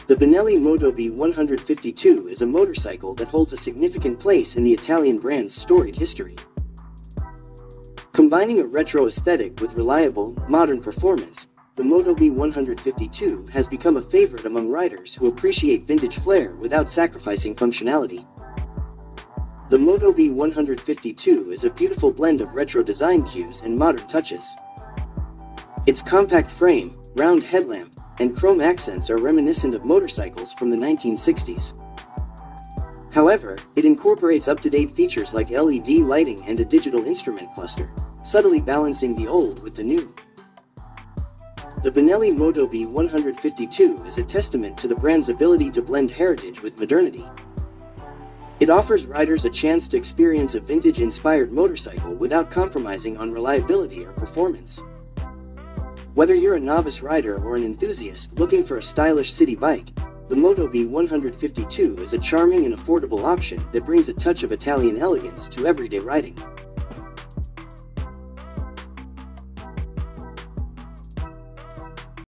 The Benelli Motobi 152 is a motorcycle that holds a significant place in the Italian brand's storied history. Combining a retro aesthetic with reliable, modern performance, the Motobi 152 has become a favorite among riders who appreciate vintage flair without sacrificing functionality. The Motobi 152 is a beautiful blend of retro design cues and modern touches. Its compact frame, round headlamp, and chrome accents are reminiscent of motorcycles from the 1960s. However, it incorporates up-to-date features like LED lighting and a digital instrument cluster, subtly balancing the old with the new. The Benelli Motobi 152 is a testament to the brand's ability to blend heritage with modernity. It offers riders a chance to experience a vintage-inspired motorcycle without compromising on reliability or performance. Whether you're a novice rider or an enthusiast looking for a stylish city bike, the Motobi 152 is a charming and affordable option that brings a touch of Italian elegance to everyday riding.